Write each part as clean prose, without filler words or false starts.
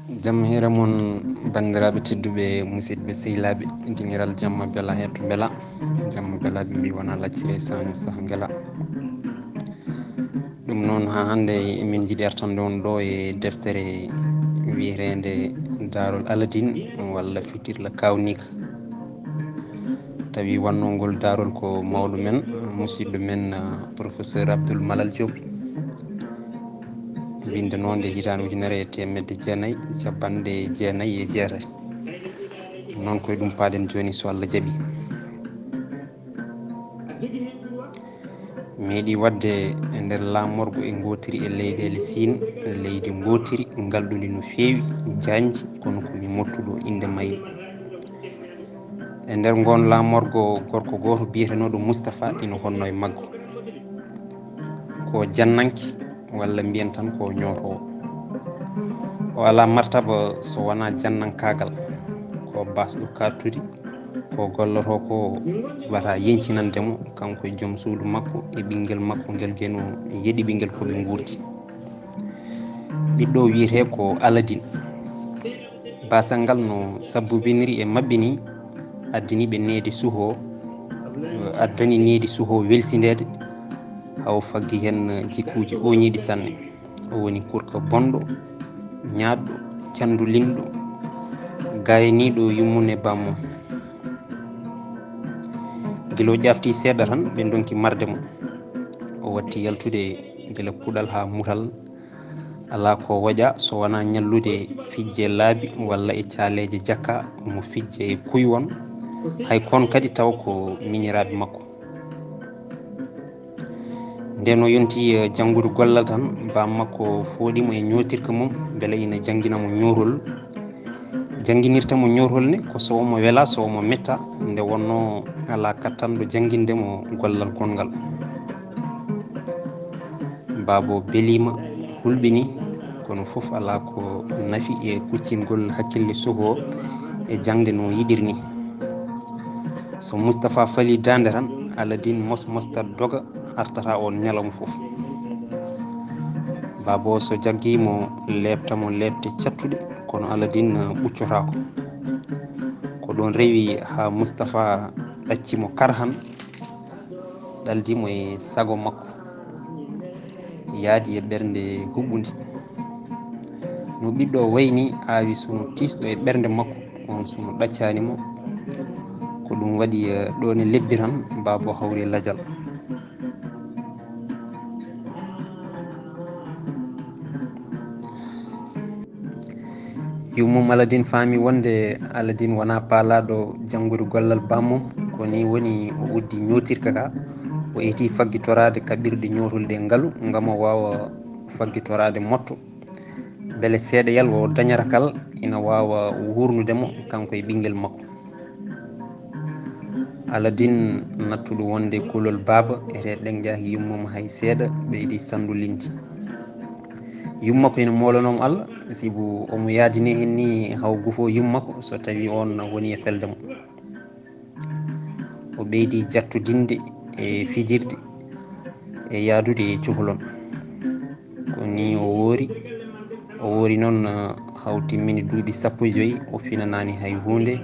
Jam hira mon bandiraɓe tedduɓe musidɓe sehilaɓe dingiral jamma bela hetto beela jamma belaɓe mbi wona laccire saño saaha guela. ɗum noon ha hande emin jiiɗi artande on ɗo e deftere wiyetende Darul Aladine walla fitirla kawnika. tawi wannogol darol ko mawɗo men musidɗo men professeur Abdoul Malal Diop, winde nonde hitande 1999 noon koye ɗum paaɗen joni so Allah jaaɓi. meeɗi wadde e nder laamorgo e gotiri e leyɗele Sine, leydi gotiri galɗudi no feewi janji kono komi mottuɗo inde mayyi. e nder gon laamorgo gorko goto biyetenoɗo Moustapha ina honno e maggo, ko jannanke walla mbiyen tan ko ñootowo. o ala martaba so wona jannankagal, ko basɗo kattude, ko golloto ko wata yencinandemo kanko e joom suudu makko e ɓinguel makko guel gueno yeeɗi ɓinguel koɓe gurti. ɓiɗɗo wiyete ko Aladine. basal ngal no sabbobiniri e mabɓe ni addaniɓe needi suuho, addani needi suuho welsidede haw faggi hen jikkuji oñiɗi sanne. o woni kurka bonɗo, ñaɗɗo, candu linɗo, gayaniɗo yummune bammum. guila o ƴafti seeɗa tan ɓe donki marde mo. o watti yaltude guila kuuɗal ha mutal, ala ko waƴa so wona ñallude fijje laabi walla e caaleje jakka mo fijje e kuywon, hay kon kadi taw ko miñiraɓe makko. nden o yonti janngude gollal tan bammakko fooɗimo e ñootirka mum beele ina jangguinamo ñootol. jangguinirtamo ñootol ne ko so omo weela, so omo metta, nde wonno ala kattanɗo jangguindemo gollal gongal. baabo beelima, hulɓini, kono foof ala ko naafi e kuccingol hakkille suuho e jangde no yiɗiri ni. so Moustapha faali dande tan Aladine mostat doga artata on ñalawma foof. baabo so jagguimo lebtamo lebte cattuɗe kono Aladine ɓuccotako. ko ɗon rewi ha Moustapha ɗaccimo karhan, ɗaldimo e sago makko, yaadi e ɓernde huɓɓudi. no ɓiɗɗo o wayni awi sono tisɗo e ɓernde makko on sono ɗaccanimo, ko ɗum waɗi ɗon e lebbi tan baabo hawri ladial. yummum Aladine faami wonde Aladine wona paalaɗo janngude gollal bammum, ko ni woni o uddi ñootirka ka, o eti faggitorade kaɓirɗe ñootolɗe ngaalu gam o wawa faggitorade motto, beele seeɗayal o dañata kala ina wawa wurnudemo kanko e ɓinguel makko. Aladine nattuɗo wonde kulol baaba ete ɗen jaahi yummum hay seeɗa ɓeydi sandulinde. yummakko ene molanomo Allah sibu omo yaadini hen ni haw gufo yummakko so tawi on woni e felde mo. o ɓeydi jattudinde e fijirde e yaadude e cukalon. koni o woori noon haw timmini duuɓi 15 o finanani hay hunde.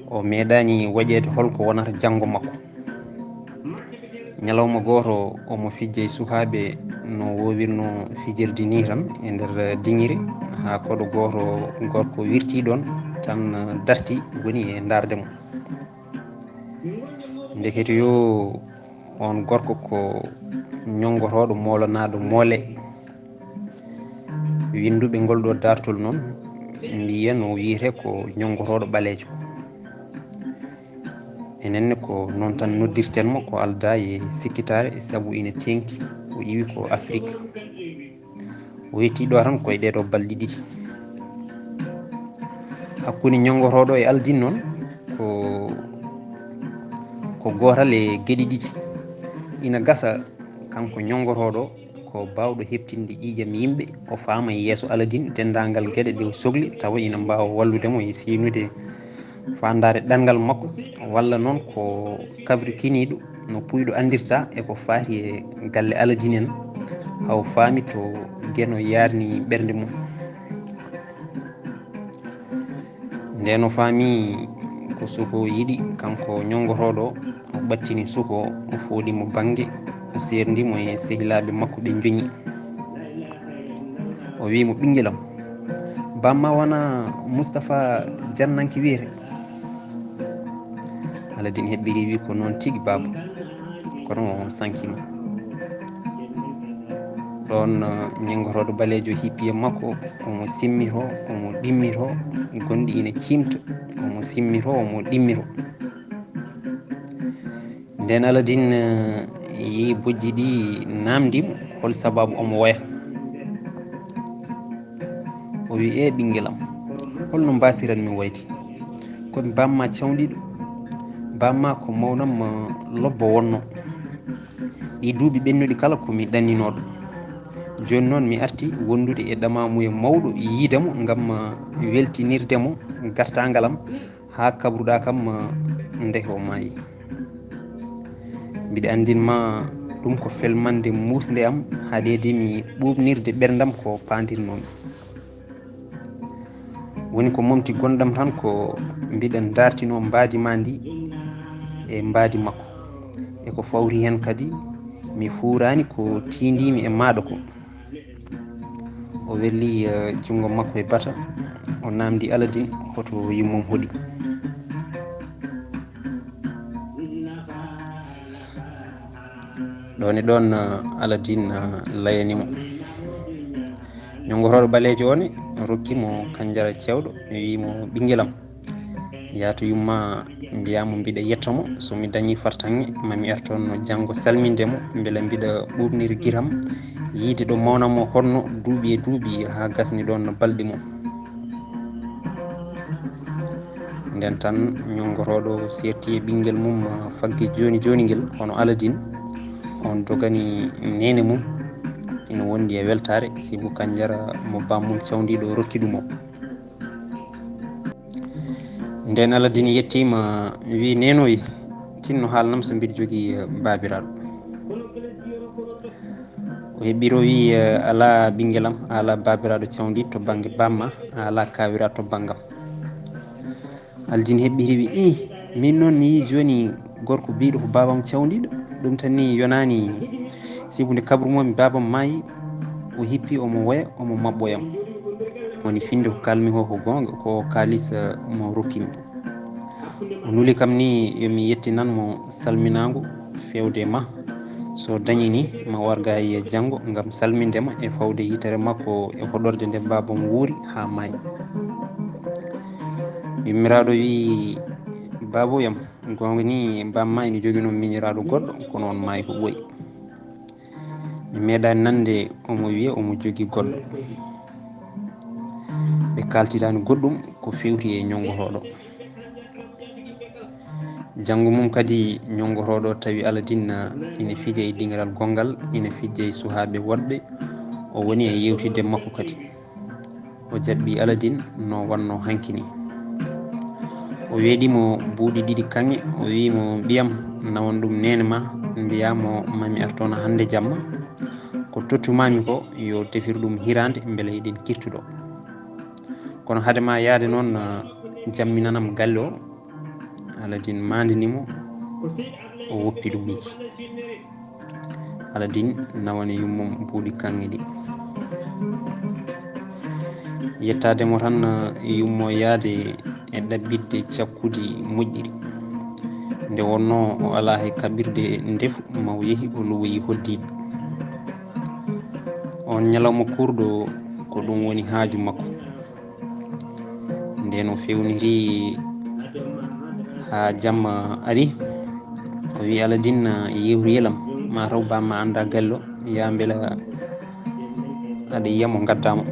o meeɗani waƴede holko wonata janggo makko. ñalawma goto omo fijja e sukaɓe no wowirno fijirde ni tan e nder diŋire, ha koɗo goto gorko wirti ɗon tan darti woni e dardemo. ndekete yo on gorko ko ñongotoɗo molanaɗo moole. winduɓe ngolɗo dartol noon mbiyen o wiyete ko ñongotoɗo ɓalejo. enenne ko noon tan noddirtenmo ko alda e sikkitare saabu ina tengti o iwi ko Afrique. o yetti ɗo tan koye ɗeɗo balɗe ɗiɗi. hakkude ñongotoɗo e Aladine noon ko gotal e gueɗe ɗiɗi. ina gasa kanko ñongotoɗo ko bawɗo heɓtinde ƴiƴam yimɓe, o faama e yeeso Aladine dendagal gueɗe ɗe o sohli tawa ina mbawa walludemo e siinude fandare ɗanngal makko, walla noon ko kabrikiniɗo no puyɗo andirta eko faati e galle Aladine en haw faami to gueno yarni ɓernde mum. nden o faami ko suko yiɗi kanko ñongotoɗo o ɓattini suko o foodimo bange o serdimo e sehilaɓe makko ɓe joñi o wimo ɓinguelam bamma wona Moustapha Diannanki wiyete Aladine heɓɓiri wi ko noon tigui baba kono o sankima ɗon ñongotoɗo balejo hippi e makko omo simmito omo ɗimmito gonɗi ina cimta omo simmito omo ɗimmito nden Aladine yi bojji ɗi namdimo hol sababu omo woya o wi e ɓinguelam holno mbasiranmi woyde komi bamma cawdiɗo bamma ko mawnam lobbo wonno ɗi duuɓi ɓennuɗi kala komi ɗanninoɗo joni noon mi arti wondude e ɗamamuye mawɗo yiidemo gam weltinirdemo gartagalam ha kabruɗa kam ndeke o maayi mbiɗa andinma ɗum ko felmande musde am haaɗede mi ɓuɓnirde ɓerdam ko pandirnomi woni ko momti gonɗam tan ko mbiɗa dartino mbadi ma ndi e mbadi makko eko fawri hen kadi mi fuurani ko tindimi e maɗo ko o welli jungo makko e bata o namdi Aladine hoto yummum hooɗi ɗon e ɗon Aladine layanimo ñongotoɗo ɓalejo one rokkimo kanjara cewɗo wimo ɓinguelam yato yumma mbiyamo mbiɗa yettamo somi dañi fartange mami ar toon janggo salmindemo beele mbiɗa ɓuɓniri guitam yiide ɗo mawnanmo honno duuɓi e duuɓi ha gasni ɗon balɗe mum nden tan ñongotoɗo serti e ɓinguel mum fagge joni joni guel hono Aladine on dogani nene mum ina wondi e weltare sibu kanjara mo bammum cawdiɗo rokki ɗum o nden Aladine yettima wi nenoyi tinno haalnam so mbiɗa jogui babiraɗo o heɓɓiro wi ala ɓinguelam ala babiraɗo cawdiɗo to banggue bamma ala kawiraɗo to banggam Aladine heɓɓiri wi min noon mi yi joni gorko biɗo ko babam cawdiɗo ɗum tan ni yonani sibu nde kabrumomi babam maayi o hippi omo woya omo mabɓoyam woni finde ko kalmi ko gonga ko kalis mo rokkimi o nuli kam ni yomi yettinanmo salminago fewde ma so dañi ni ma warga e janggo gam salmindema e fawde yitere makko e hoɗorde nde babam wuuri ha maayi yummiraɗo wi baboyam gonga ni bamma ene joguino miñiraɗo goɗɗo kono on maayi ko ɓooyi mi meeɗani nande omo wiya omo jogui goɗɗo ɓe kaltidani goɗɗum ko fewti e ñongotoɗo janggo mum kadi ñongotoɗo tawi Aladine ina fiija e dingiral gongal ina fijja e suhaɓe woɗɓe o woni e yewtidde makko kadi o jaɓɓi Aladine no wanno hankkini o weeɗimo buuɗi ɗiɗi kanŋe o wimo mbiyam nawan ɗum nene ma mbiyamo mami ar toon hande jamma ko tottumami ko yo defir ɗum hirande beele eɗen kirtuɗo kono haadema yaade noon jamminanam galle o Aladine mandinimo o woppi ɗum yiki Aladine nawane yummum buuɗi kanŋe ɗi yettademo tan yummo yaade e ɗaɓɓidde cakkudi moƴƴiri nde wonno o ala hay kaɓirde ndefu maw yeehi o lowoyi hoddiɓe on ñalawma kurɗo ko ɗum woni haaju makko nden o fewniri ha jamma ari o wi Aladine yewriyelam mataw bamma anda galle o ya beela aɗa yiyamo gaddamo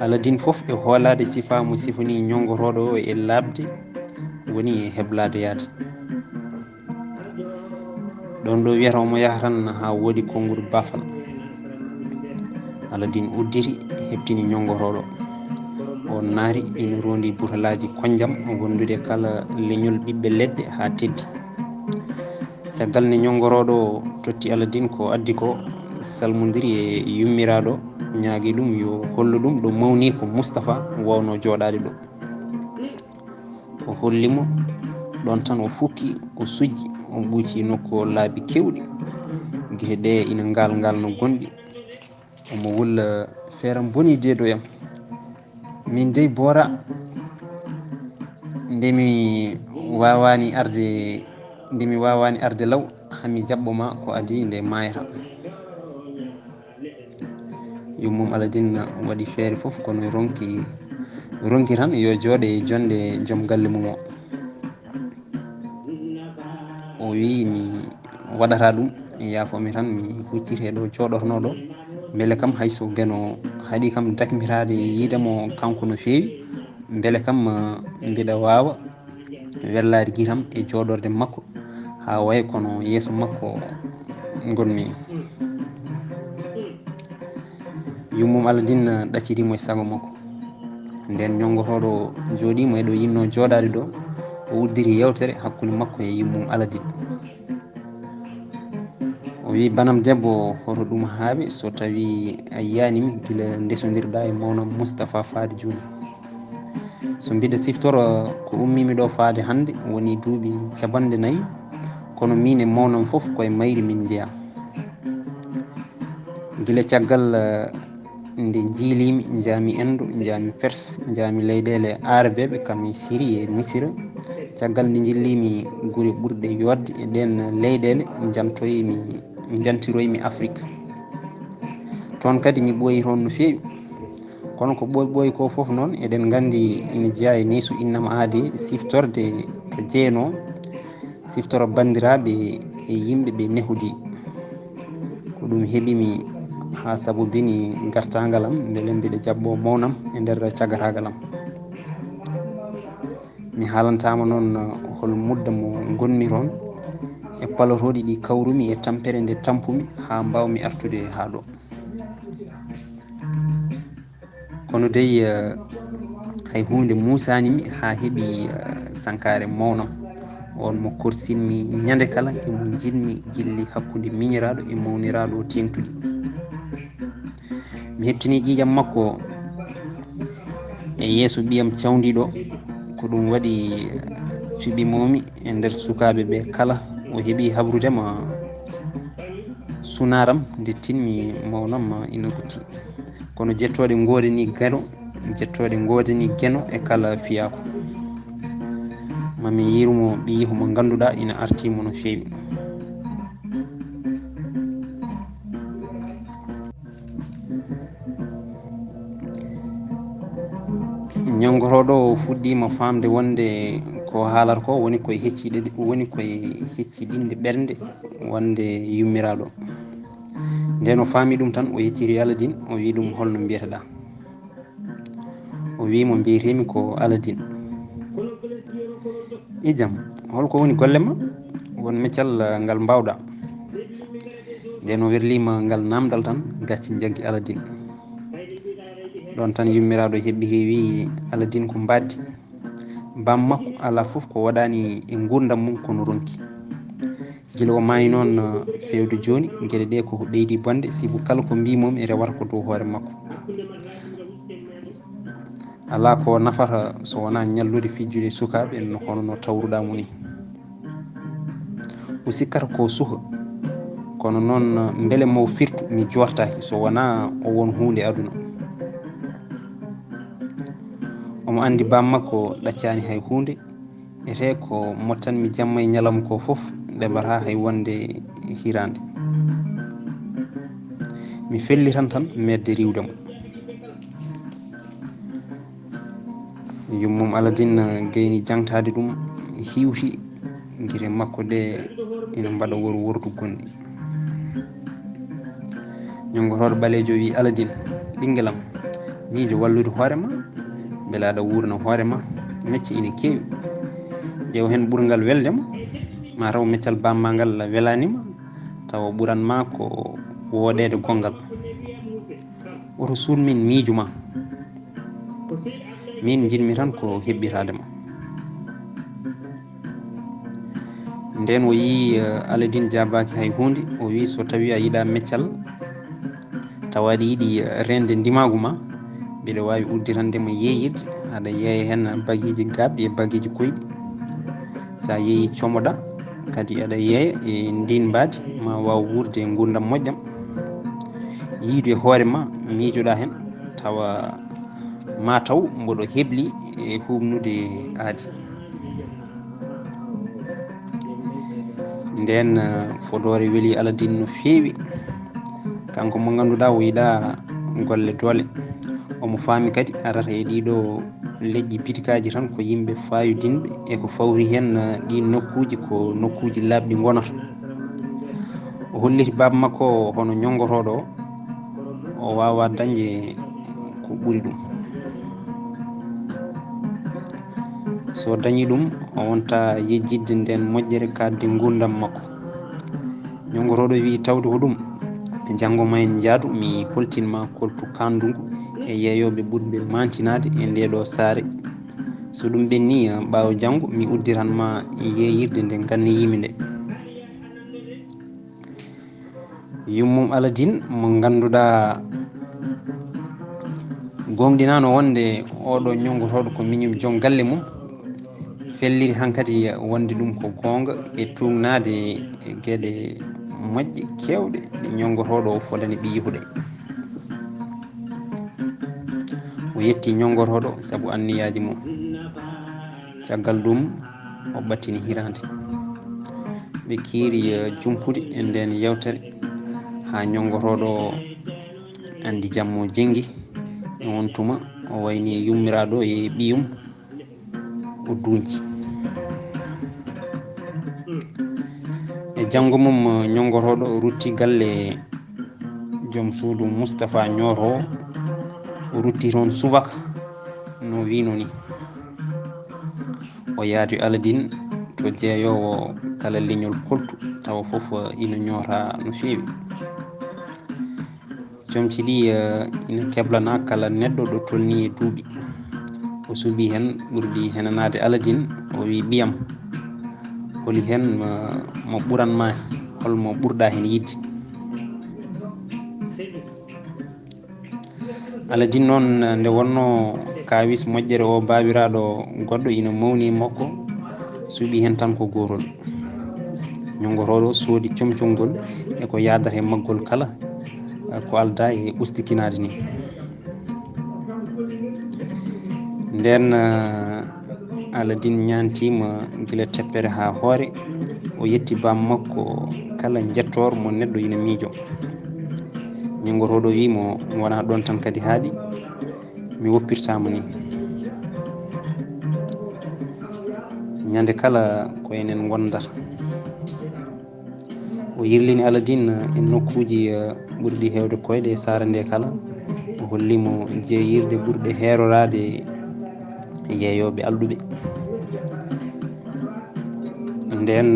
Aladine foof e hoolade sifa mo sifani ñongotoɗo o e labde woni e heblade yaade ɗon ɗo wiyata omo yaha tan ha woodi konguɗo bafal Aladine udditi heɓtini ñongotoɗo o naari ina rondi butalaji konjam wondude kala leñol ɓiɓɓe leɗɗe ha teddi caggal nde ñongotoɗo totti Aladine ko addi ko salmodiri e yummiraɗo ñaagui ɗum yo hollu ɗum ɗo mawni ko Moustapha wawno joɗade ɗo. O hollimo ɗon tan o fukki o sujji o ɓuuci nokku o laabi kewɗi guite ɗe ina ngal no gonɗi. omo wulla feeram boni deedoyam min dey Bora ndemi wawani arde law hami jaɓɓoma ko adi nde mayata. Yummum Aladine waɗi feere foof kono ronki tan yo jooɗe jonde joom galle mum o wi mi waɗata ɗum yaafomi tan mi huccite ɗo jooɗornoɗo beele kam hayso gueno haaɗi kam dakmitade yiidemo kanko no feewi beele kam mbiɗa wawa wellade guitam e jooɗorde makko ha way kono yeeso makko gonmi ni. Yummum Aladine ɗaccitima e saago makko nden ñongotoɗo jooɗimo eɗo yinno jooɗade ɗo o udditi yewtere hakkude makko e Yummum Aladine. O wi banam debbo hoto ɗum haaɓe so tawi a yiyanimi guila ndesodirɗa e mawnam Moustapha faade joni. So mbiɗa siftoro ko ummimi ɗo faade hande woni duuɓi 4 kono min e mawnam foof koye mayri min jeeya. Guila caggal nde jiilimi jaami Endo jaami Perse jaami leyɗele arabeɓe kam Syrie e Misira. Caggal nde jillimi guure ɓurɗe yodde e ɗen leyɗele jantiroymi Afrique. Toon kadi mi ɓooyi toon no feewi kono ko ɓooyi ko foof noon eɗen gandi ina jeeya e neesu innama aade siftorde to jeeyano siftoro bandiraɓe e yimɓeɓe nehudi. Ko ɗum heeɓimi ha saabu bini gartagal am beele mbiɗa jaɓɓo mawnam e nder cagatagal am. Mi haalantama noon hol mudda mo gonmi toon e palotoɗi ɗi kawrumi e tampere nde tampumi ha mbawmi artude ha ɗo. Kono dey hay hunde musanimi ha heeɓi sankare mawnam on mo korsinmi ñande kala emo jinmi jilli hakkude miñiraɗo e mawniraɗo tengtude. Mi heɓtini ƴiƴam makko e yeeso ɓiyam cawdiɗo ko ɗum waɗi cuɓimomi e nder sukaɓe ɓe kala o heeɓi habrudema sunaram nde tinmi mawnam ina rutti kono jettoɗe godani gueno e kala fiyako. mami yirumo ɓiyiho mo ganduɗa ina artimo no feewi. ñongotoɗo fuɗɗima famde wonde ko haalata ko woni koye hecciɗinde ɓernde wonde yummiraɗo. nden o faami ɗum tan o yecciri Aladine o wi ɗum holno mbiyeteɗa. o wi mo mbiyetemi ko Aladine. ijam holko woni gollema won meccal ngal mbawɗa. nden o werlima ngal namdal tan gacci jaggi Aladine. ɗon tan yummiraɗo heɓɓiri wi Aladine ko mbaddi bammakko ala foof ko waɗani e gurdam mum kono ronki. guila o maayi noon fewde joni gueɗe ɗe koko ɓeydi bonde sibu kala ko mbimomi e rewata ko dow hoore makko. ala ko nafata so wona ñallude fijjude sukaɓe hono no tawruɗamo ni. o sikkata ko suuha kono noon beele mo firtu mi jortaki so wona o won hunde aduna. omo andi bammakko ɗaccani hay hunde ete ko mottanmi jamma e ñalawma ko foof ɗeɓata hay wonde hirande. mi fellitan tan medde riwdemo. Yummum Aladine gayni jangtade ɗum hiwti guite makko ɗe ina mbaɗa wordu gonɗi. ñongotoɗo ɓalejo wi Aladine ɓinguelam miijo wallude hoorema beele aɗa wurna hoorema mecce ina keewi ƴeew hen ɓurgal weldema mataw meccal bamma ngal welanima tawa ɓuranma ko woɗede gongal. oto sunmin miijuma min jinmi tan ko heɓɓitadema. nden o yi Aladine jabaki hay hunde o wi so tawi a yiiɗa meccal tawa aɗa yiɗi rende ndimagu ma mbiɗa wawi uddirandemo yeeyirde aɗa yeeya hen baguiji gabɗi e baguiji koyɗi sa yeeyi comoɗa kadi aɗa yeeya e ndin mbadi ma waw wurde e gurdam moƴƴam yiidu e hoorema miijoɗa hen tawa mataw mboɗo hebli e humnude aadi nden Fodore weeli Aladine no feewi kanko mo ganduɗa o yiiɗa golle doole omo faami kadi arata e ɗiɗo leƴƴi bitikaji tan ko yimɓe fayodinɓe eko fawri hen ɗi nokkuji ko nokkuji labɗi gonata o holliti baba makko hono ñongotoɗo o wawa dañde ko ɓuuri ɗum so dañi ɗum o wonta yejjidde nden moƴƴere kadde gurdam makko ñongotoɗo wi tawde ko ɗum janggo ma en jaadu mi holtinma koltu kandugu e yeeyoɓe ɓurɓe mantinade e ndeɗo saare so ɗum ɓenni ɓawo janggo mi uddiranma yeeyirde nde ganneyimi nde yummum Aladine mo ganduɗa gomɗinano wonde oɗo ñongotoɗo ko miñum joom galle mum felliri hankkadi wonde ɗum ko gonga e tugnade e gueɗe moƴƴe kewɗe ɗe ñongotoɗo o fodani ɓiyihuɗe o yetti ñongotoɗo saabu anniyaji mum caggal ɗum o ɓattini hirande ɓe kiiri jumpude e nden yewtere ha ñongotoɗo andi jammo jenggi e on tuma o wayni yummiraɗo e ɓiyum o duñci e janggo mum ñongotoɗo rutti galle joom suudu Moustapha Ñoto o rutti toon subaka no wino ni o yaadi Aladine to jeeyowo kala leñol koltu tawa foof ina ñoota no feewi comci ɗi ina keblana kala neɗɗo ɗo tolni e duuɓi o suuɓi hen ɓurɗi henanade Aladine o wi ɓiyam holi hen mo ɓuranma holmo ɓurɗa hen yidde Aladine noon nde wonno kawis moƴƴere o babiraɗo goɗɗo ina mawni makko suuɓi hen tan ko gotol ñongotoɗo soodi comcol ngol eko yadata e maggol kala ko alda e ustikinade ni nden Aladine ñantima guila teppere ha hoore o yetti bammakko kala jettoro mo neɗɗo ina miijo ñongotoɗo wimo wona ɗon tan kadi haaɗi mi woppirtama ni ñande kala ko enen gondata o yirlini Aladine e nokkuji ɓurɗi hewde koyɗe e saara nde kala o hollimo jeeyirde ɓurɗe herorade e yeeyoɓe alɗuɓe nden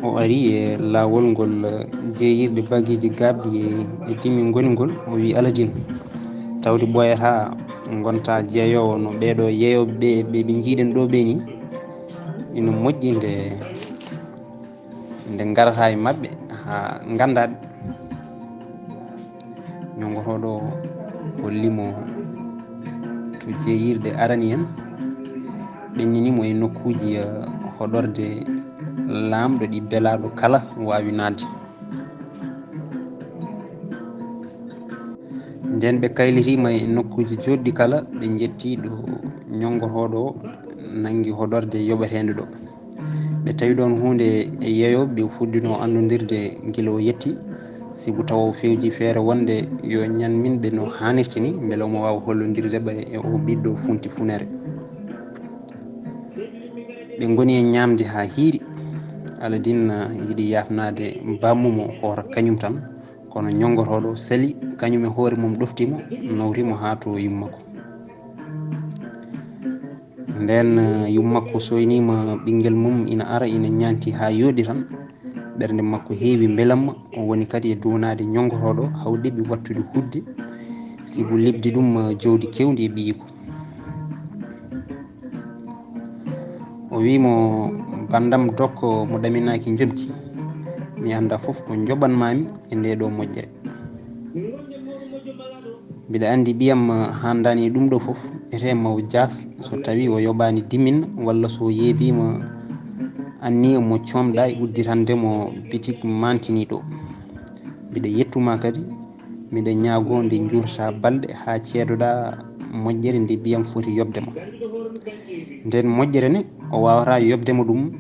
o ari e lawol ngol jeeyirde baguiji gabɗi e dimi gonigol o wi Aladine tawde ɓoyata gonta jeeyowo no ɓeɗo yeeyoɓe ɓe jiiɗen ɗo ɓe ni ina moƴƴi nde garata e mabɓe ha gandaɓe ñongotoɗo hollimo to jeeyirde arani en ɓenninimo e nokkuji hoɗorde lamɗo ɗi beelaɗo kala wawi nadde nden ɓe kaylitima e nokkuji joɗɗi kala ɓe jetti ɗo ñongotoɗo nanggui hoɗorde yoɓetede ɗo ɓe tawi ɗon hunde e yeeyoɓe ɓe fuɗɗino annodirde guila o yetti sibu taw o fewji feere wonde yo ñamminɓe no hannirta ni beele omo wawa hollodirdeɓe e o ɓiɗɗo funti funere ɓe goni e ñamde ha hiiri Aladine yiiɗi yafnade bammumo hoota kañum tan kono ñongotoɗo saali kañum e hoore mum ɗoftimo nawrimo ha to yummakko nden yummakko soynima ɓinguel mum ina ara ina ñanti ha yooɗi tan ɓernde makko heewi beelamma o woni kadi e duwnade ñongotoɗo hawɗeɓi wattude hudde sibu lebdi ɗum jawdi kewdi e ɓiyiko o wimo bandam dokko mo ɗaminaki jobdi mi anda foof ko joɓanmami e nde ɗo moƴƴere mbiɗa andi ɓiyam handani e ɗum ɗo foof ete maw jas so tawi o yoɓani diminna walla so yeebima anniya mo comɗa e udditandemo bitik mantiniɗo. Mbiɗa yettuma kadi mbiɗa ñaago nde jurta balɗe ha ceedoɗa moƴƴere nde ɓiyam foti yobdema. Nden moƴƴere ne o wawata yobdema ɗum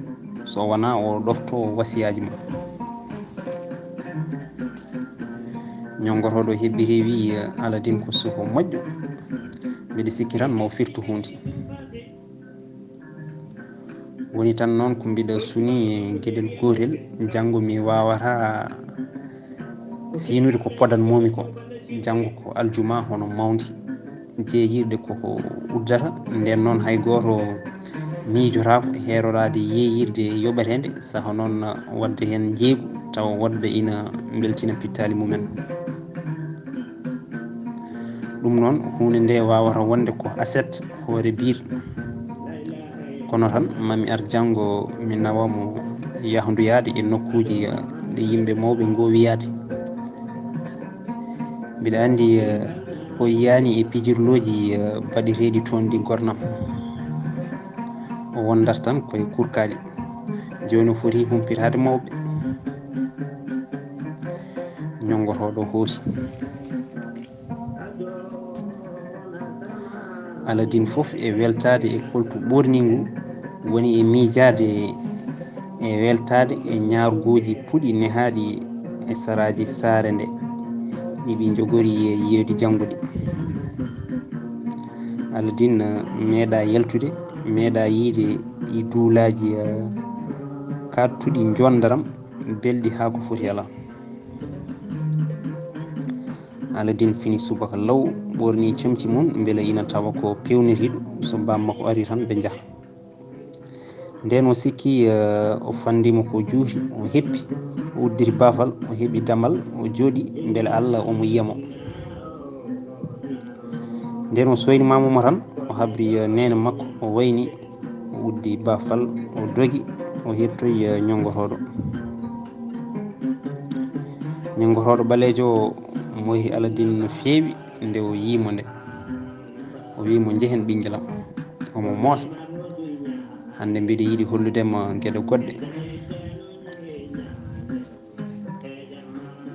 so wona o ɗofto wasiyaji ma. ñongotoɗo heɓɓiri wi Aladine ko suko moƴƴo, mbiɗa sikki tan maw firtu hunde. woni tan noon ko mbiɗa suuni e gueɗel gotel, janggo mi wawata sinude ko podanmomi ko. janggo ko aljuma hono mawdi jeeyirde koko uddata, nden noon hay goto miijotako herorade yeeyirde yoɓetede saaha noon wadde hen jeeygu tawa wodɓe ina beltina pittali mumen. ɗum noon hunde nde wawata wonde ko aset hoore biir, kono tan mami ar janggo mi nawamo yahdoyade e nokkuji ɗe yimɓe mawɓe gowiyade. mbiɗa andi o yiyani e pijirloji baɗireɗi toon ɗi gornam, o wondata tan koye kurkali, joni o foti humpitade mawɓe. ñongotoɗo hoosi. Aladine foof e weltade e koltu ɓorni ngu woni e miijade e weltade e ñaargoji puɗɗi nehaɗi e saraji saare nde ɗiɓi jogori yeyde janggude. Aladine meeɗa yaltude, meeɗa yiide ɗi duulaji kattuɗi jondaram belɗi ha ko foti ala. Aladine fini subaka law ɓorni comci mum beele ina tawa ko pewniriɗo, so bammakko ari tan ɓe jaaha. nden o sikki o fandima ko juuti, o heppi, o udditi baafal, o heeɓi damal, o jooɗi beele Allah omo yiyamo. nden o soynimamamo tan o habri nene makko, o wayni, o uddi baafal, o dogi, o hettoyi ñongotoɗo. ñongotoɗo ɓalejo o moyri Aladine no feewi nde o yimo nde. o wimo jehen ɓinguelam, omo moosa, hande mbiɗa yiiɗi holludema gueɗe goɗɗe.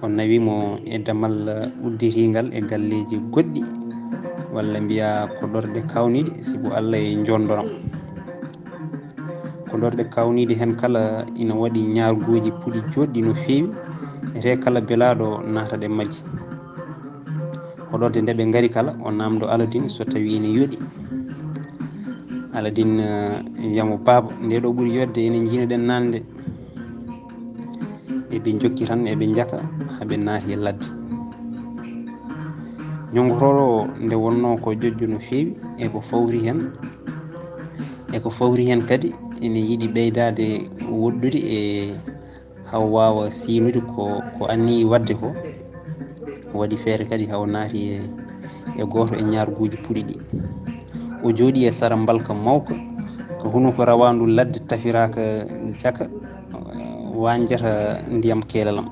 o nawimo e damal udditigal e galleji goɗɗi, walla mbiya ko ɗorɗe kawniɗe sibo Allah e jondoram. ko ɗorɗe kawnide hen kala ina waɗi ñaargoji puɗɗi joɗɗi no feewi, ete kala belaɗo nataɗe majji. hoɗorde nde ɓe gaari kala o namdo Aladine so tawi ene yooɗi. Aladine wiyamo baaba nde ɗo ɓuuri yodde ene jiinoɗen nande. eɓe jokki tan eɓe jaka haaɓe naati e ladde. ñongotoɗo nde wonno ko ƴoƴƴu no feewi eko fawri hen kadi ene yiiɗi ɓeydade woɗɗude e haw wawa siinude ko anniyi wadde ko. waɗi feere kadi haw naati e goto e ñaarguji puɗɗi ɗi. o jooɗi e sara mbalka mawka ko huno ko rawandu ladde tafiraka jaka wanjata ndiyam keelalam.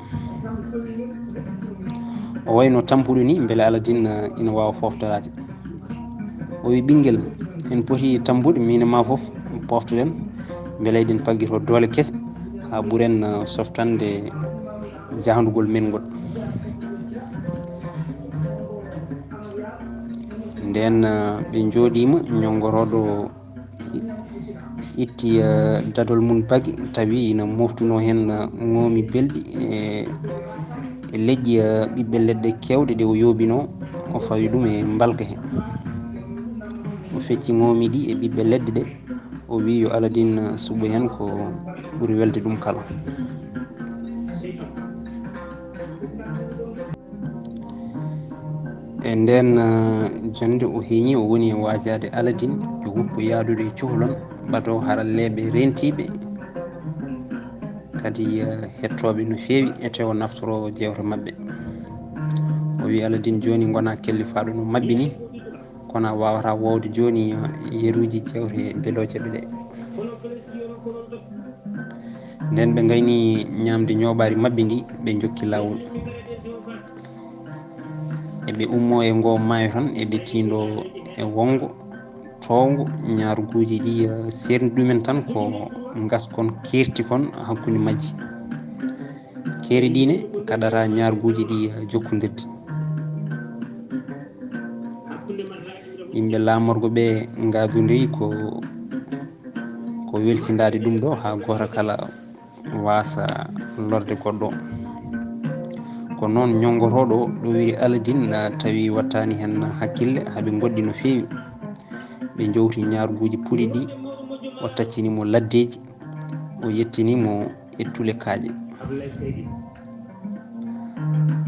o wayno tampuɗo ni beele Aladine ina wawa foftorade. o wi ɓinguel en poti tampude min e ma foof poftoɗen beele eɗen pagguito doole keese ha ɓuuren softande jahdugol men ngol. nden ɓe jooɗima, ñongotoɗo itti dadol mum bague tawi ina moftuno hen ŋoomi belɗi e leƴƴi ɓiɓɓe leɗɗe kewɗe ɗe o yooɓino, o fawi ɗum e mbalka he. o fecci ŋoomi ɗi e ɓiɓɓe leɗɗe ɗe, o wi yo Aladine suɓo hen ko ɓuuri welde ɗum kala. e nden jonde o heeñi o woni e wajade Aladine e woppu yaadude e cohlon ɓato haralleɓe rentiɓe kadi hettoɓe no feewi e tewo naftoro jewte mabɓe. o wi Aladine joni gona kellifaɗo no mabɓi ni, kono a wawata wowde joni yeeruji jewte beelojeɓe ɗe. nden ɓe gayni ñamde ñoɓari mabɓe ndi ɓe jokki lawol. eɓe eɓe ummo e ngo maayo tan eɓe tindo e wongo towngo ñaaruguji ɗi serni ɗumen tan ko gaskon kerti kon hakkude majji. Keeri ɗine kaɗata ñaaruguji ɗi jokkodirde. yimɓe laamorgo ɓe gadodiri ko welsindade ɗum ɗo ha goto kala wasa lorde goɗɗo. ko noon ñongotoɗo ɗo wiri Aladine tawi wattani hen hakkille haaɓe goɗɗi no fewi. ɓe jowti ñaaruguji puɗi ɗi o taccinimo laddeji o yettinimo ettule kaaƴe.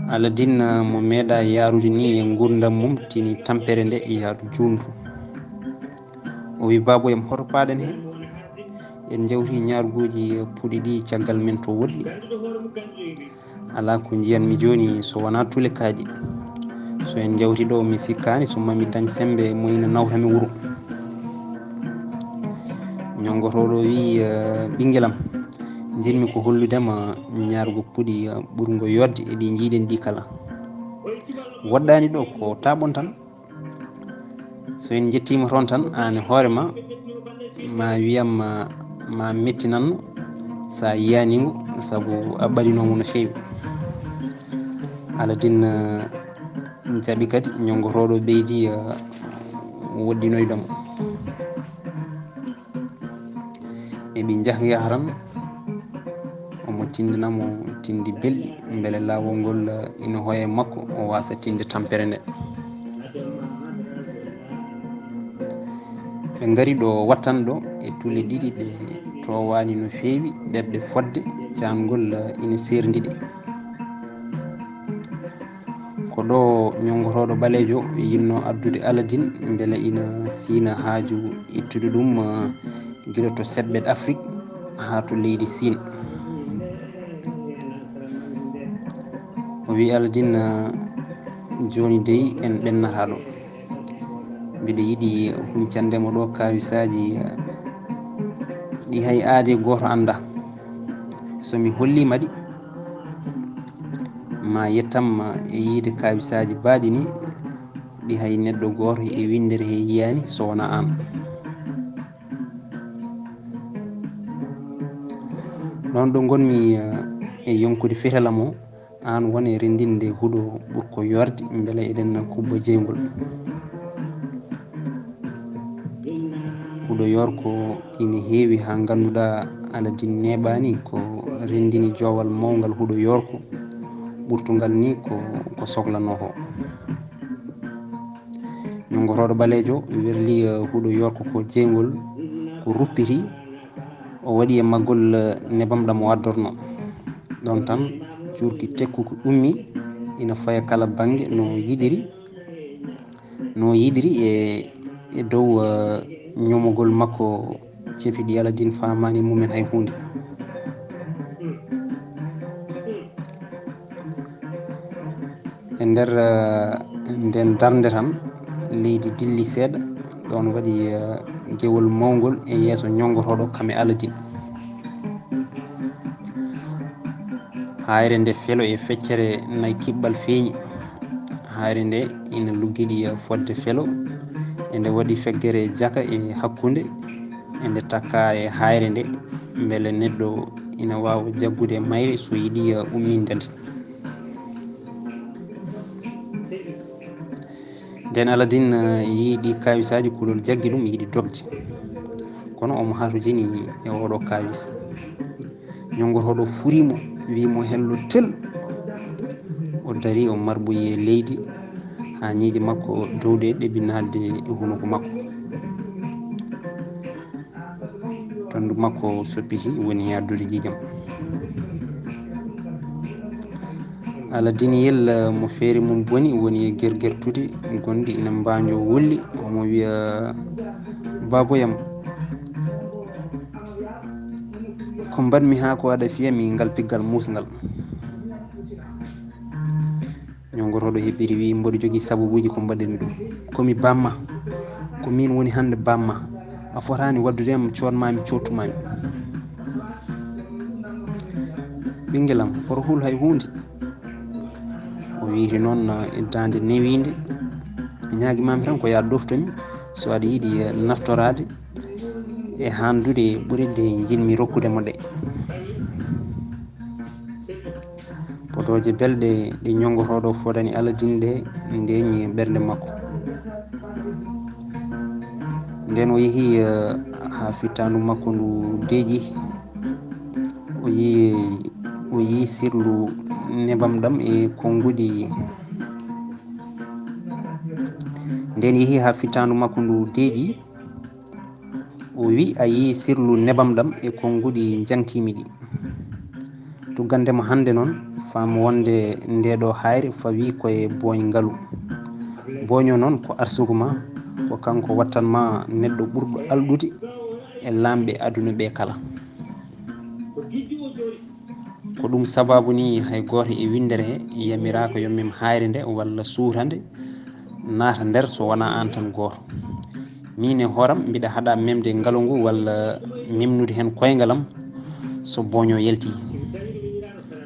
Aladine mo meeɗa yarude ni e gurdam mum tini tampere nde yaadu jundu. o wi baboyam hoto paɗen he en jawti ñaaruguji puɗi ɗi caggal men to woɗɗi. ala ko jiyanmi joni so wona tule kaaƴe. so en jawti ɗo mi sikkani so mami dañ sembe moyno nawtami wuuro. ñongotoɗo wi ɓinguelam jinmi ko holludema ñaarugo puɗi ɓurgo yodde e ɗi jiiɗen ɗi kala. woɗɗani ɗo ko taɓon tan. so en jettima toon tan an e hoorema ma wiyam ma mettinanno sa yiyanigo saabu a ɓaɗinomo no fewi. Aladine jaaɓi kadi ñongotoɗo ɓeydi woɗɗinoydemo. eɓe jahya tan omo tindinamo tindi belɗi beele lawol ngol ina hoye makko o wasa tinde tampere nde. ɓe gari ɗo wattanɗo e tule ɗiɗi ɗe towani no fewi ɗeɓde fodde cangol ina serdiɗi. ko ɗo ñongotoɗo ɓalejo yinno addude Aladine beele ina siina haaju ittude ɗum guila to seɓɓe Afrique ha to leydi Sine. o wi Aladine joni dey en ɓennataɗo mbiɗa yiiɗi huccandemo ɗo kawisaji ɗi hay aade goto anda. somi hollima ɗi ma yettam e yiide kawisaji baɗi ni ɗi hay neɗɗo goto e windere he yiyani so wona an. ɗon ɗo gonmi e yonkude fetelam o an won e rendinde huuɗo ɓurko yorde beele eɗen kubba jeygol. huuɗo yorko ina heewi ha ganduɗa Aladine neɓani ko rendini jowal mawgal huuɗo yorko ɓurtugal ni ko sohlanoto. ñongotoɗo ɓalejo werli huuɗo yorko ko jeygol ko ruppiti o waɗi e maggol nebam ɗam o waddorno. ɗon tan curki tekkuko ummi ina faya kala banggue no yiɗiri e dow ñomogol makko cefiɗi Aladine famani mumen hay hunde. e nder nden darde tan leydi dilli seeɗa ɗon waɗi gewol mawgol e yeeso ñongotoɗo kame Aladine. hayre nde felo e feccere nayi kiɓɓal feeñi. hayre nde ina luggiɗi fodde felo e nde waɗi feggere jaka e hakkude e nde takka e hayre nde beele neɗɗo ina wawa jaggude mayre so yiiɗi ummindede. nden Aladine yiiɗi kawisaji kulol jaggi ɗum yiiɗi dogde kono omo hatujini e oɗo kawis. ñongotoɗo furimo wimo hello tel o dari o marboyi e leydi ha ñiiƴe makko dowɗe ɗeɓi nadde e hunuko makko. tondu makko soppiti woni yaddude jiijam. Aladine yel mo feere mum boni woni e guerguertude gonɗi ina mbajo wulli omo wiya baboyam ko mbanmi ha ko aɗa fiyami ngal piggal musgal. ñongotoɗo hebbiri wi mboɗo jogui sababuji ko mbaɗirmi ɗum komi bamma ko min woni hande bamma a fotani waddudema coonmami cottumami. ɓinguelam hoto huul hay hunde. o wiiri noon e dande newinde ñaaguimami tan ko ya doftomi so aɗa yiiɗi naftorade e handude ɓuuri nde jinmi rokkudemo ɗe potoje belɗe ɗe ñongotoɗo fodani aladine ɗe ndeñi ɓernde makko nden o yeehi ha fittandu makko ndu deeƴi o yi sirlu nebam ɗam e konngudi nden yeehi ha fittandu makko ndu deeƴi o wi a yi sirlu nebam ɗam e konngudi jantimi ɗi tuggandemo hande noon faamo wonde ndeɗo hayre fawi koye boñ ngaalu boño noon ko arsugu ma ko kanko wattanma neɗɗo ɓurɗo alɗude e lamɓe aduna ɓe kala ko ɗum sababu ni hay goto e windere he yamiraka yo mem hayre nde walla suurande naata nder so wona an tan goto min e hooram mbiɗa haaɗa memde ngaalu ngu walla memnude hen koyngalam so boño yalti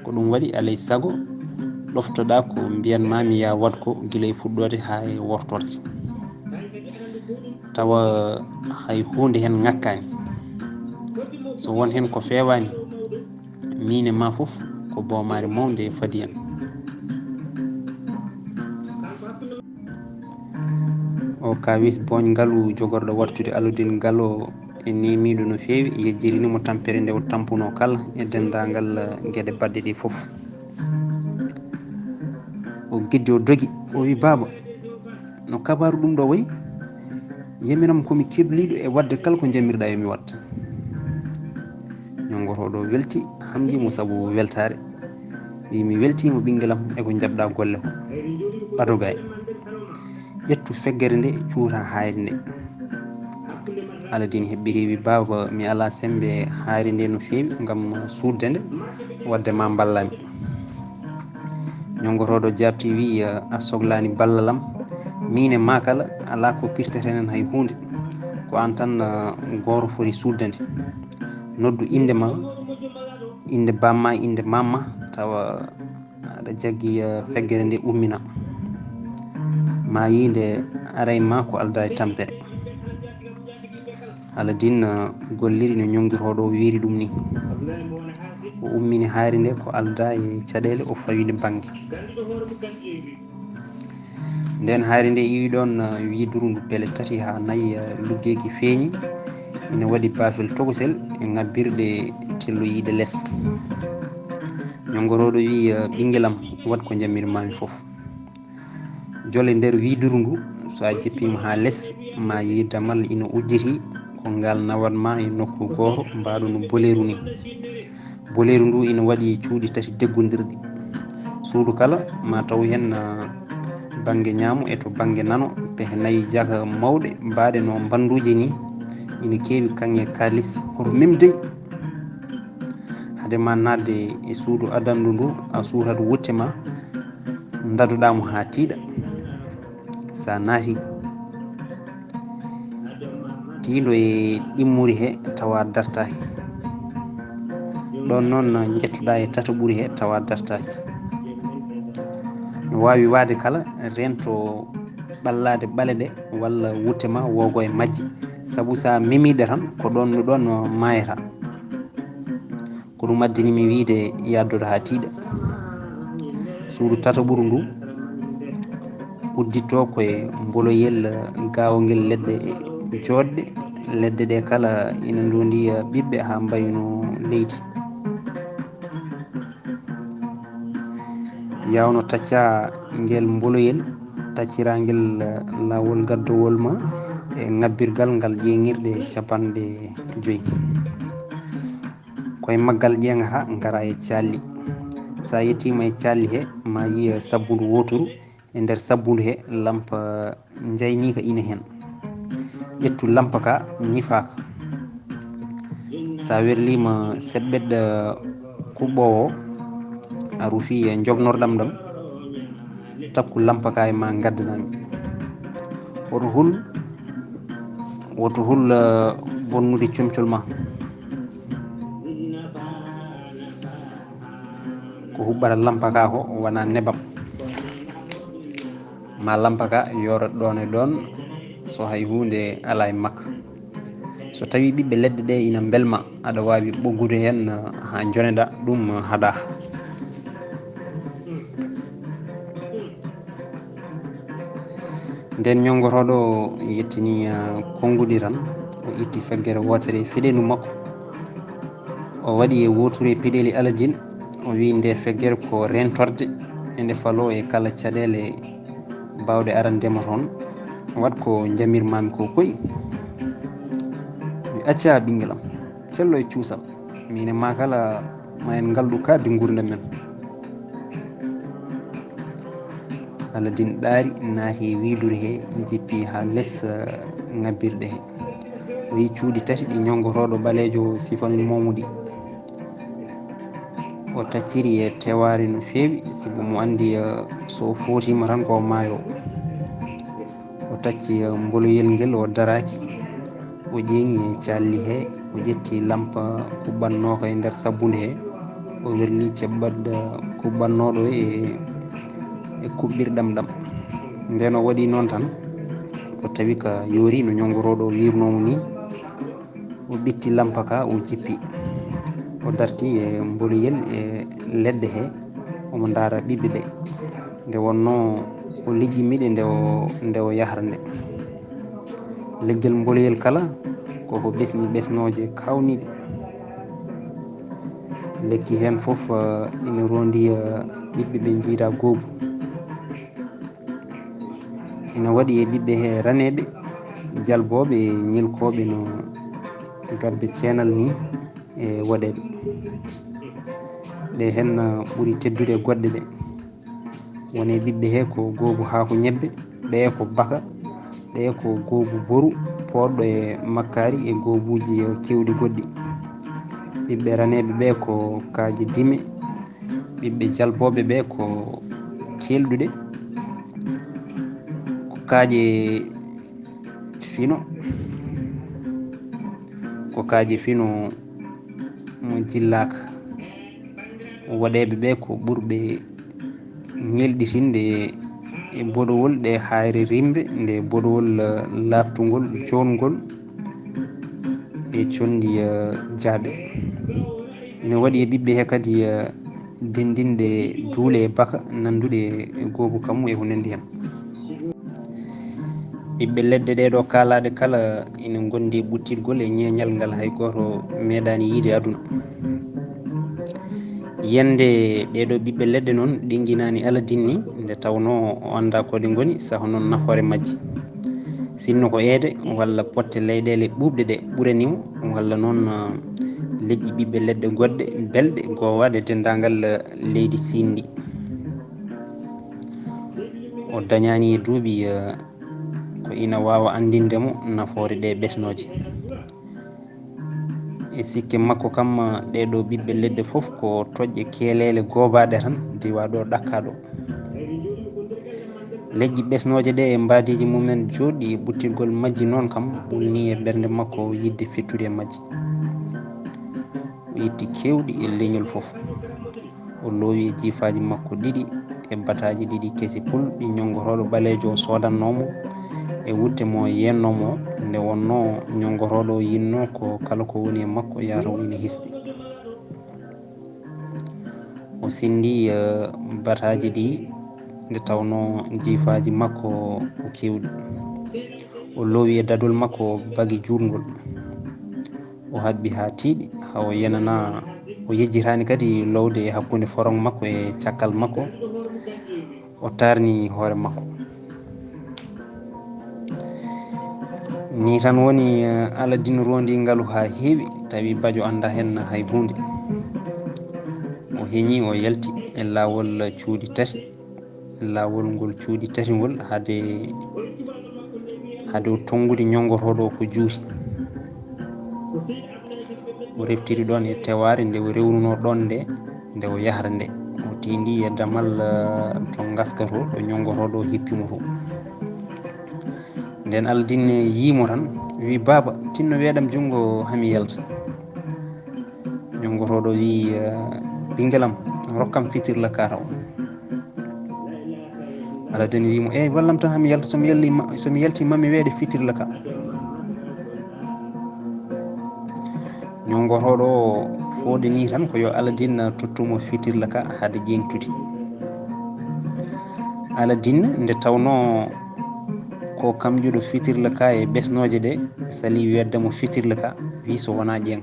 ko ɗum waɗi alay saago ɗoftoɗa ko mbiyanmami ya wat ko guila e fuɗɗode ha e wortorde tawa hay hunde hen ngakkani so won hen ko fewani min e ma foof ko bomare mawde faadi en o kawis boñ ngaalu jogorɗo wattude aludel ngaalo e nemiɗo no fewi yejjirinimo tampere nde o tampuno kala e dendagal gueɗe badɗe ɗi foof o guidde o dogui o wi baba no kabaru ɗum ɗo wayi yamiram komi kebliɗo e wadde kala ko jamirɗa yomi watta ñongotoɗo welti hamdimo saabu weltare wi mi weltima ɓinguelam eko jabɗa golle ko ɓadogay ƴettu feggere nde cuuta hayre nde Aladine heɓɓiri wi baba mi ala sembe hayre nde no fewi gam sudde nde wadde ma ballami ñongotoɗo jabti wi a sohlani ballalam min e ma kala ala ko pirtetenen hay hunde ko an tan goro foti suddande noddu indema inde bamma inde mamma tawa aɗa jaggui feggere nde ummina ma yinde arayma ko alda e tampere Aladine golliri no ñonguitoɗo wiiri ɗum ni o ummini hayre nde ko alda e caɗele o fawide banggue nden hayre nde iwi ɗon widuru beele tati ha nayyi luggueki feeñi ina waɗi bafel tokosel e ngabbirɗe telloyiɗe less ñongotoɗo wi ɓinguelam wat ko jamirmami foof jole nder widuru ndu so a jippima ha less ma yi damal ina udditi ko ngal nawatma e nokku goto mbaɗo no boleru ni boleru ndu ina waɗi cuuɗi tati deggodirɗi suudu kala ma taw hen banggue ñaamo e to banggue nano pehe nayyi jaaga mawɗe mbaɗe no banduje ni ina keewi kanŋe kalis hoto memdey hadema nadde e suudu adandu ndu a suurat wutte ma daduɗamo ha tiiɗa sa naati tiiɗo e ɗimmuri he tawa dartaki ɗon noon jettuɗa e tata ɓuuri he tawa dartaki no wawi wade kala rento ɓallade ɓaale ɗe walla wutte ma wogo e majje saabu sa memiɗe tan ko ɗon no ɗon mayata ko ɗum addinimi wiide yaddude ha tiiɗa suudu tata ɓuuru ndu udditto koye mboloyel gawguel leɗɗe joɗɗe leɗɗe ɗe kala ina ndondi ɓiɓɓe ha mbayno leydi yawno tacca nguel mboloyel taccira nguel lawol gaddowol ma e ngabbirgal ngal ƴeŋirɗe 50 koye maggal ƴeŋata gara e calli sa yettima e calli he ma yiya sabbudu wotoru e nder sabbudu he lampa jaynika ina hen ƴettu lampa ka ñifaka sa werlima seɓɓeɗɗo kuɓɓowo a ruufi e jognorɗam ɗam takku lampa ka e ma gaddanami woto hul bonnude comcol ma ko huɓɓata lampa ka ko wona nebam ma lampa ka yorat ɗon e ɗon so hay hunde ala e makka. So tawi ɓiɓɓe leɗɗe ɗe ina belma aɗa wawi ɓoggude hen ha joneɗa ɗum haɗa. Nden ñongotoɗo yettini konngudi tan o itti feggere wotere fiɗendu makko o waɗi e woture piɗeli aladine o wi nde feggere ko rentorde e nde falo e kala caɗele bawɗe arandema toon wat ko jamirmami ko koyi mi acca ɓinguelam cello e cuusal min e ma kala ma en ngalɗu kaddi gurdam men. aladine ɗaari naati wiidure he jippi ha less ngabbirɗe he o yi cuuɗi tati ɗi ñongotoɗo ɓalejo sifanimomo ɗi o tacciri e teware no feewi sibu mo andi so footima tan ko maayo. o tacci mboloyel ngel o daraki o ƴeeŋi e calli he o ƴetti lampa kuɓɓannoko e nder sabbude he o welli ceɓɓat kuɓɓannoɗo e kuɓɓirɗam ɗam. nden o waɗi noon tan o tawi ka yoori no ñongotoɗo wirnomo ni o ɓitti lampa ka o jippi o darti e mboloyel e leɗɗe he omo ndaara ɓiɓɓe ɓe nde wonno o liggjimiɗe nde o yahata nde. leggel mboloyel kala koko ɓesni ɓesnoje kawniɗe lekki hen foof ina rondi ɓiɓɓe ɓe jiida goobu ina waɗi e ɓiɓɓe he raneɓe jalboɓe e ñilkoɓe no garbe ceenal ni e waɗeɓe ɗe hen ɓuuri teddude e goɗɗe ɗe woni ɓiɓɓe he ko goobu haako ñebbe ɗe ko baka ɗe ko goobu boru poɗɗo e makkari e goobuji kewɗi goɗɗi. ɓiɓɓe raneɓe ɓe ko kaaje dime ɓiɓɓe jalboɓe ɓe ko kelɗuɗe ko kaaje fino mo jillaka waɗeɓe ɓe ko ɓurɓe ñelɗitinde e boɗowol ɗe hayre rimre nde boɗowol labtugol jongol e condi jaaɓe. ina waɗi e ɓiɓɓe he kadi dendinde duule e baka nanduɗe e goobu kammu e ko nandi hen. ɓiɓɓe leɗɗe ɗe ɗo kalaɗe kala ina gondi ɓuttirgol e ñeñal ngal hay goto meeɗani yiide aduna. yende ɗeɗo ɓiɓɓe leɗɗe noon ɗinguinani aladine ni nde tawno o anda koɗe goni saaha noon nafoore majje sinno ko eede walla potte leyɗele ɓuuɓɗe ɗe ɓuranimo walla noon leƴƴi ɓiɓɓe leɗɗe goɗɗe belɗe gowaɗe dendagal leydi sindi. o dañani e duuɓi ko ina wawa andindemo nafoore ɗe ɓesnoje e sikke makko kam ɗeɗo ɓiɓɓe leɗɗe foof ko toƴƴe keelele gobaɗe tan diwa ɗo ɗakka ɗo. leƴƴi ɓesnoje ɗe e mbadiji mumen joɗɗi e ɓuttirgol majji noon kam ɓulni e ɓernde makko yidde fettude e majji. o itti kewɗi e leñol foof o loowi e jiifaji makko ɗiɗi e bataji ɗiɗi keesi pul ɗi ñongotoɗo ɓalejo o sodannomo e wutte mo yennomo nde wonno ñongotoɗo yinno ko kala ko woni e makko yataw ina hisɗi. o sindi bataji ɗi nde tawno jiifaji makko ko kewɗi o loowi e dadol makko bagi jurgol o habbi ha tiiɗi ha o yenana o yejjitani kadi lowde e hakkude forong makko e cakkal makko o tarni hoore makko. ni tan woni aladine rondi ngaalu ha heewi tawi Badio anda hen hay hunde. o heeñi o yalti e lawol cuuɗi tati lawol ngol cuuɗi tati ngol haade o tongude ñongotoɗo ko juuti. o reftiri ɗon e teware nde o rewnuno ɗon nde o yahata nde o tindi e damal to gaska to ɗo ñongotoɗo hippimo to. nden Aladine yiimo tan wi baba tinno weeɗam jungo hami yalta. ñongotoɗo wi ɓinguelam rokkam fitirla kara o. Aladin wimo wallam tan hami yalta somi yalti mami weede fitirla ka ñongotoɗo fode ni tan ko yo Aladin tottumo fitirla ka haade ƴeŋtude Aladin nde tawno ko kamƴuɗo fitirla ka e ɓesnoje ɗe sali weddemo fitirla ka wi so wona ƴeŋ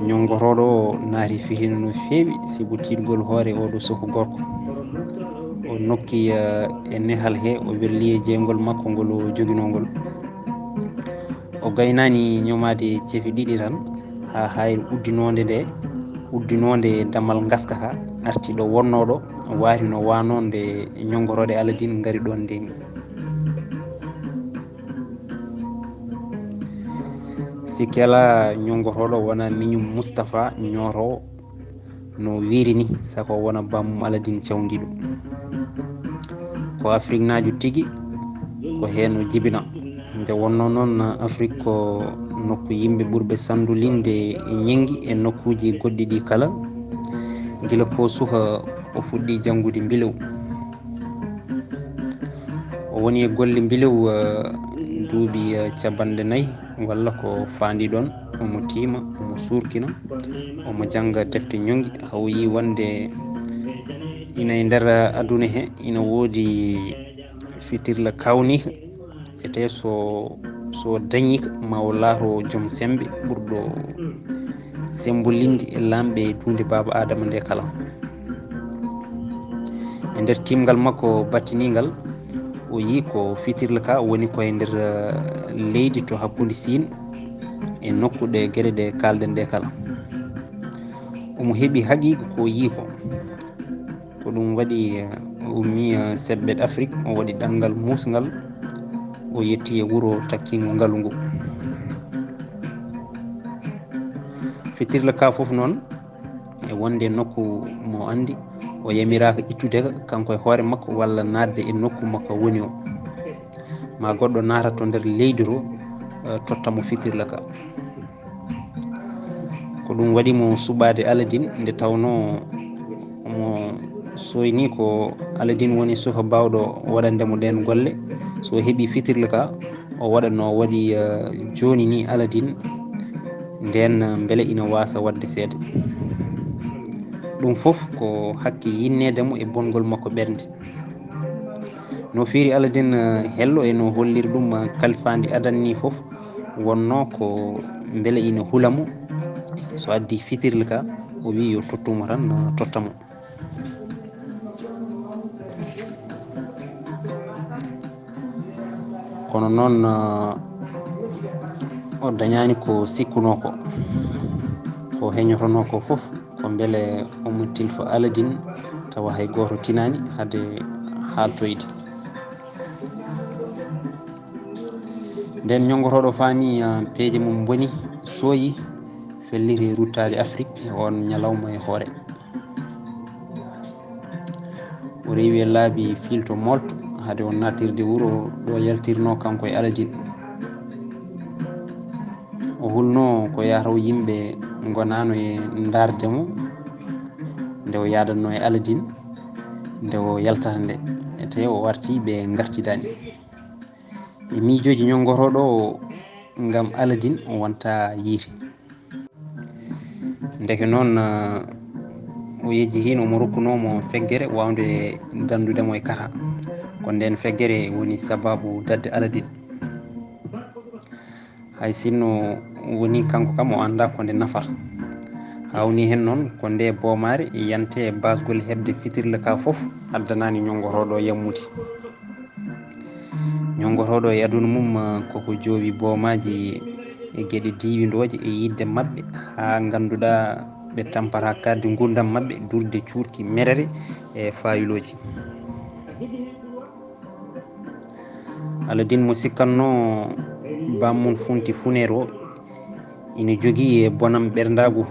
ñongotoɗo naati fitino no feewi sibu tiɗgol hoore oɗo soko gorko o nokki e nehal he o welli e jeygol makko ngol o joguinogol o gaynani ñomade ceefe ɗiɗi tan ha hayri uddinode dammal gaska ka artiɗo wonnoɗo wari no wanode ñongorode Aladin gari ɗon ndeni sikki ala ñongotoɗo wona miñum Moustapha ñoto no wiiri ni sako wona bammum Aladin cawdiɗo ko Afrique naju tigui ko hen jibina nde wonno noon Afrique ko nokku yimɓe ɓurɓe sandulinde e ñengui e nokkuji goɗɗi ɗi kala guila ko suka o fuɗɗi janggude mbilew o woni e golle mbilew duuɓi capanɗe 4 walla ko fandi ɗon omo tiima omo surkina omo jangga defte ñongui haw yi wonde ina e nder aduna he ina woodi fitirla kawnika ete so dañika ma o laato joom sembe ɓurɗo sembolinde e lamɓe dunde baba Adama nde kala e nder timgal makko battinigal o yi ko fitirla ka woni koye nder leydi to hakkude Sine e nokkuɗe gueɗe ɗe kalɗen nde kala omo heeɓi haqiqa ko yi ko ɗum waɗi o ummi seɓɓeɗe Afrique o waɗi ɗanngal musgal o yetti e wuuro takkingo ngalu ngu fitirla ka foof noon e wonde nokku mo andi o yamiraka ittude kanko e hoore makko walla nadde e nokku makko woni o ma goɗɗo natat to nder leydi to tottamo fitirla ka ko ɗum waɗimo suɓade Aladin nde tawno omo soyni ko Aladin woni suka bawɗo waɗandemo ɗen golle so heeɓi fitirla ka o waɗa no waɗi joni ni Aladin nden beele ina wasa wadde seeɗa ɗum foof ko hakke yinnedemo e bongol makko ɓernde no fiiri Aladin hello eno holliri ɗum kalfandi adanni foof wonno ko beele ina hulamo so addi fitirla ka o wi yo tottumo tan tottamo kono noon o dañani ko sikkuno ko heñotono ko foof ko beele omo tilfo Aladin tawa hay goto tinani hade haltoyde nden ñongotoɗo faami peeje mum boni sooyi felliti ruttade Afrique e on ñalawma e hoore o rewi e laabi filto molto hade o natirde wuuro ɗo yaltirno kanko e Aladin o hulno ko yataw yimɓe gonano e dardemo nde o yadanno e Aladin nde o yaltata nde e tawi o arti ɓe gartidani e miijoji ñongotoɗo gam Aladin wonta yiite ndeke noon o yejjihino omo rokkunomo feggere wawde dandudemo e kata ko nden feggere woni sababu dadde Aladin hay sinno woni kanko kam o anda ko nde nafata hawni hen noon ko nde boomare yante e basgol hebde fitirla ka foof addanani ñongotoɗo yammude ñongotoɗo e aduna mum koko joowi boomaji e gueɗe diwidoje e yidde mabɓe ha ganduɗa ɓe tampata kadde gurdam mabɓe durde cuurki merere e fayiloji Aladin mo sikkanno bammum funti funere o ina jogui e bonam ɓerdagu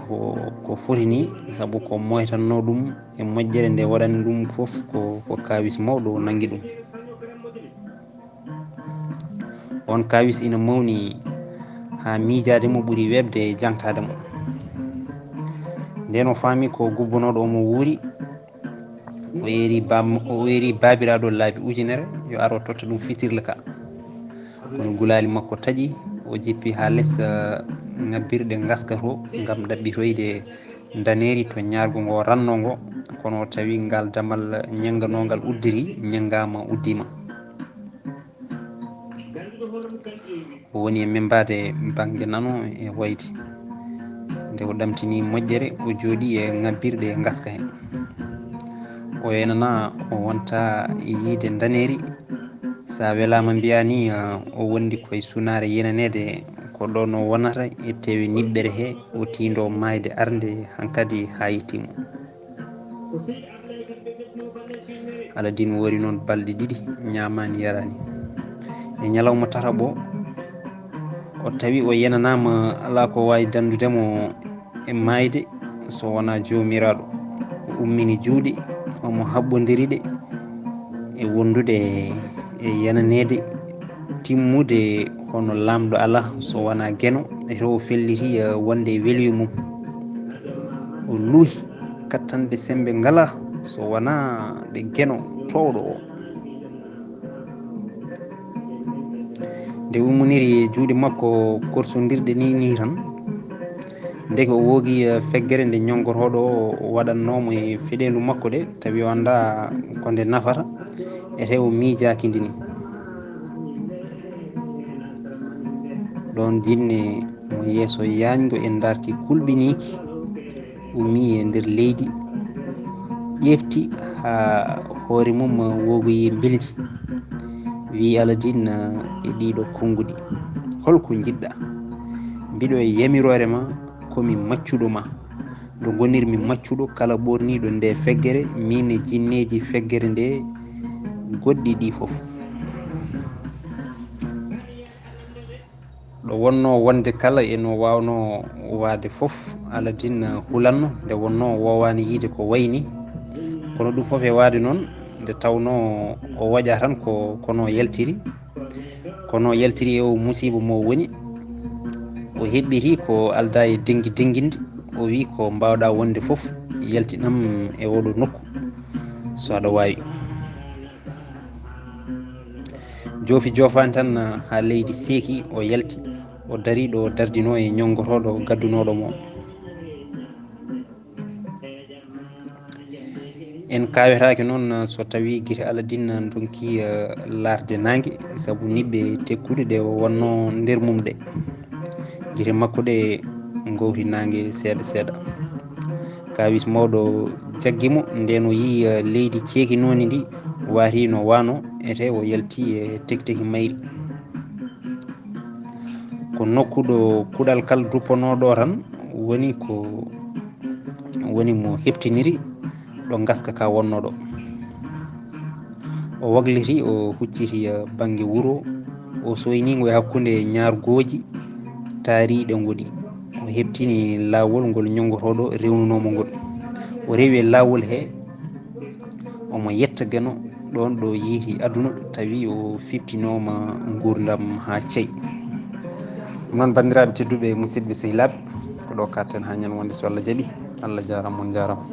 ko foti ni saabu ko moytanno ɗum e moƴƴere nde waɗani ɗum foof ko kawis mawɗo nangui ɗum on kawis ina mawni ha miijademo ɓuuri webde e jangtademo nden o faami ko gubbonoɗo omo wuuri o eri babiraɗo laabi ujunere yo aro totta ɗum fitirle ka. kono gulali makko taaƴi o jippi ha less ngabbirɗe gaska to gam ɗaɓɓitoyde daneri to ñargo ngo ranno ngo, kono o tawi ngal damal ñagganogal uddiri ñaggama uddima. o woni e membade banggue nano e wayde. nde o ɗamtini moƴƴere o jooɗi e ngabbirɗe gaska hen. o yenana o wonta yiide daneri, sa welama mbiya ni o wondi koye sunare yenanede ko ɗon o wonata e tewe niɓɓere he o tindo mayde arde hankkadi ha yettima. Aladine woori noon balɗe ɗiɗi ñamani yarani. e ñalawma tataɓo o tawi o yenanama ala ko wawi dandudemo e mayde so wona jomiraɗo. o ummini juuɗe omo haɓɓodiriɗe e wondude e yananede timmude hono lamɗo ala so wona gueno e to o felliti wonde e weeliyo mum. o luuhi kattande sembe ngala so wona ɗe gueno towɗo o. nde ummoniri e juuɗe makko korsodirɗe ni tan, ndeke o woogi feggere nde ñongotoɗo o waɗannomo e feɗendu makko ɗe tawi o anda ko nde nafata e te o miijakidini. ɗon jinne mo yeeso yañgo e darki kulɓiniki ummi e nder leydi, ƴefti ha hoore mum wogoyi bildi, wi Aladine e ɗiɗo konnguɗi holko jiɗɗa? mbiɗo e yamirore ma komi maccuɗo ma, nde gonirmi maccuɗo kala ɓorniɗo nde feggere min e jinneji feggere nde goɗɗi ɗi foof. ɗo wonno wonde kala eno wawno wade foof Aladine hulanno nde wonno wowani yiide ko wayni, kono ɗum foof e wade noon nde tawno o waƴa tan kono yaltiri e o musiba mo woni. o heɓɓiti ko alda e denguinde, o wi ko mbawɗa wonde foof yaltinam e oɗo nokku so aɗa wawi. joofi jofani tan ha leydi seeki o yalti o dari ɗo dardino e ñongotoɗo gaddunoɗo mo. en kawetake noon so tawi guite Aladine donki larde nangue, saabu niɓɓe tekkuɗe ɗe wonno nder mum ɗe, guite makko ɗe gowti nangue seeɗa seeɗa. kawis mawɗo jagguimo nden o yi leydi ceekinodi ndi wati no wano ete o yalti e tekteki mayri. ko nokkuɗo kuuɗal kal duppanoɗo tan woni mo heptiniri ɗo gaska ka wonnoɗo. o wagliti o hucciti banggue wuuro o soynigo e hakkude ñargoji taariɗe gooni. o heptini lawol ngol ñongotoɗo rewnunomo ngol. o rewi e lawol he omo yetta gueno ɗon ɗo yiiti aduna tawi o fiftinoma gurdam ha ceeyi. ɗum noon bandiraɓe tedduɓe musidɓe sehilaɓe ko ɗo katten ha ñalngonde so Allah jaaɓi. Allah jarama on jarama.